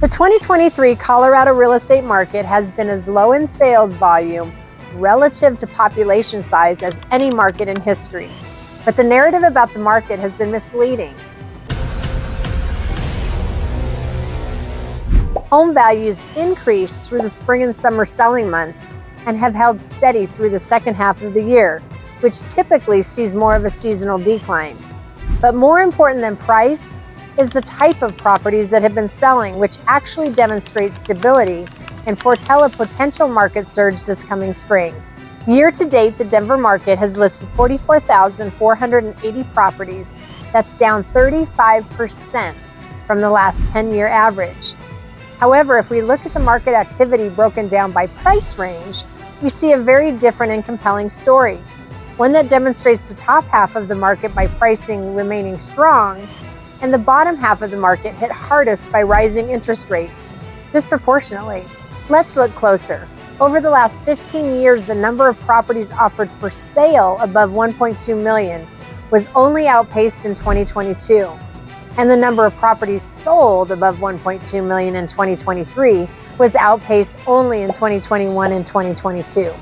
The 2023 Colorado real estate market has been as low in sales volume relative to population size as any market in history. But the narrative about the market has been misleading. Home values increased through the spring and summer selling months and have held steady through the second half of the year, which typically sees more of a seasonal decline. But more important than price is the type of properties that have been selling, which actually demonstrates stability and foretell a potential market surge this coming spring. Year to date, the Denver market has listed 44,480 properties. That's down 35% from the last 10-year average. However, if we look at the market activity broken down by price range, we see a very different and compelling story. One that demonstrates the top half of the market by pricing remaining strong, and the bottom half of the market hit hardest by rising interest rates, disproportionately. Let's look closer. Over the last 15 years, the number of properties offered for sale above $1.2 million was only outpaced in 2022, and the number of properties sold above $1.2 million in 2023 was outpaced only in 2021 and 2022.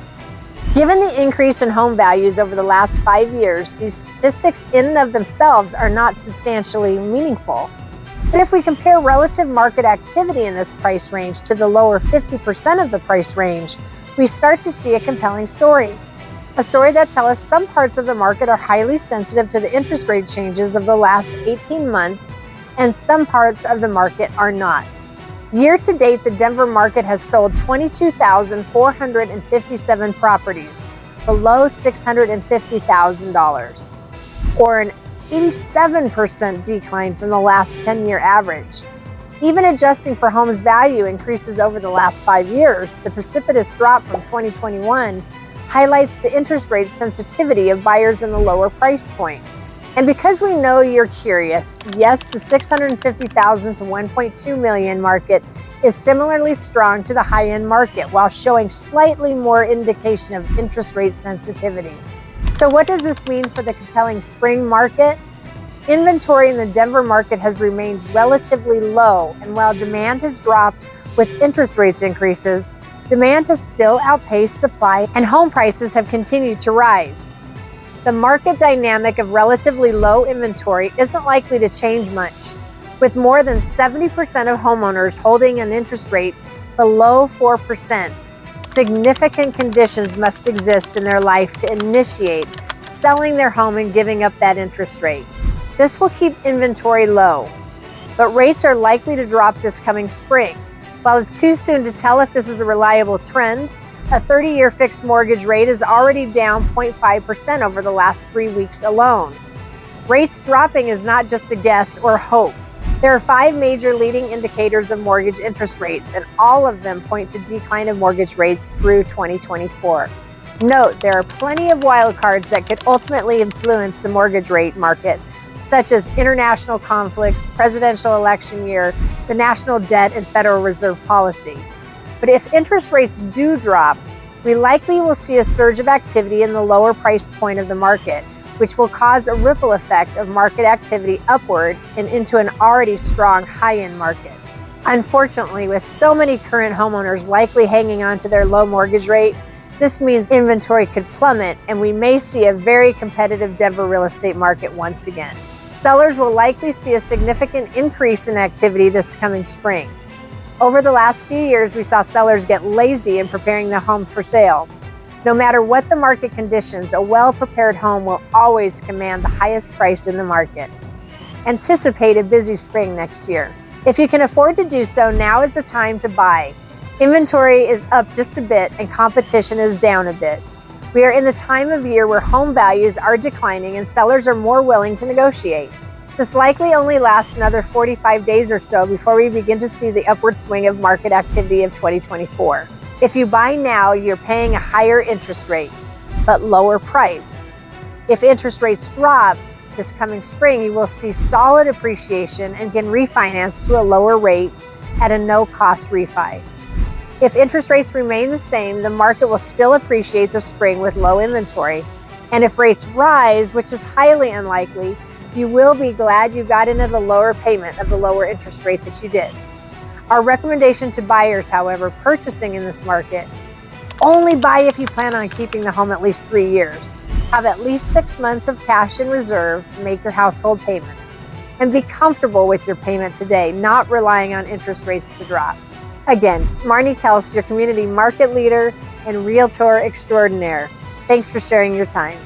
Given the increase in home values over the last 5 years, these statistics in and of themselves are not substantially meaningful. But if we compare relative market activity in this price range to the lower 50% of the price range, we start to see a compelling story. A story that tells us some parts of the market are highly sensitive to the interest rate changes of the last 18 months, and some parts of the market are not. Year to date, the Denver market has sold 22,457 properties below $650,000, or an 87% decline from the last 10-year average. Even adjusting for homes value increases over the last 5 years, the precipitous drop from 2021 highlights the interest rate sensitivity of buyers in the lower price point. And because we know you're curious, yes, the $650,000 to $1.2 million market is similarly strong to the high-end market while showing slightly more indication of interest rate sensitivity. So what does this mean for the compelling spring market? Inventory in the Denver market has remained relatively low, and while demand has dropped with interest rates increases, demand has still outpaced supply and home prices have continued to rise. The market dynamic of relatively low inventory isn't likely to change much. With more than 70% of homeowners holding an interest rate below 4%, significant conditions must exist in their life to initiate selling their home and giving up that interest rate. This will keep inventory low, but rates are likely to drop this coming spring. While it's too soon to tell if this is a reliable trend, a 30-year fixed mortgage rate is already down 0.5% over the last 3 weeks alone. Rates dropping is not just a guess or hope. There are 5 major leading indicators of mortgage interest rates, and all of them point to decline of mortgage rates through 2024. Note, there are plenty of wildcards that could ultimately influence the mortgage rate market, such as international conflicts, presidential election year, the national debt, and Federal Reserve policy. But if interest rates do drop, we likely will see a surge of activity in the lower price point of the market, which will cause a ripple effect of market activity upward and into an already strong high-end market. Unfortunately, with so many current homeowners likely hanging on to their low mortgage rate, this means inventory could plummet and we may see a very competitive Denver real estate market once again. Sellers will likely see a significant increase in activity this coming spring. Over the last few years, we saw sellers get lazy in preparing their home for sale. No matter what the market conditions, a well-prepared home will always command the highest price in the market. Anticipate a busy spring next year. If you can afford to do so, now is the time to buy. Inventory is up just a bit and competition is down a bit. We are in the time of year where home values are declining and sellers are more willing to negotiate. This likely only lasts another 45 days or so before we begin to see the upward swing of market activity of 2024. If you buy now, you're paying a higher interest rate, but lower price. If interest rates drop this coming spring, you will see solid appreciation and can refinance to a lower rate at a no-cost refi. If interest rates remain the same, the market will still appreciate this spring with low inventory. And if rates rise, which is highly unlikely, you will be glad you got into the lower payment of the lower interest rate that you did. Our recommendation to buyers, however, purchasing in this market: only buy if you plan on keeping the home at least 3 years. Have at least 6 months of cash in reserve to make your household payments. And be comfortable with your payment today, not relying on interest rates to drop. Again, Marni Kelce, your community market leader and realtor extraordinaire. Thanks for sharing your time.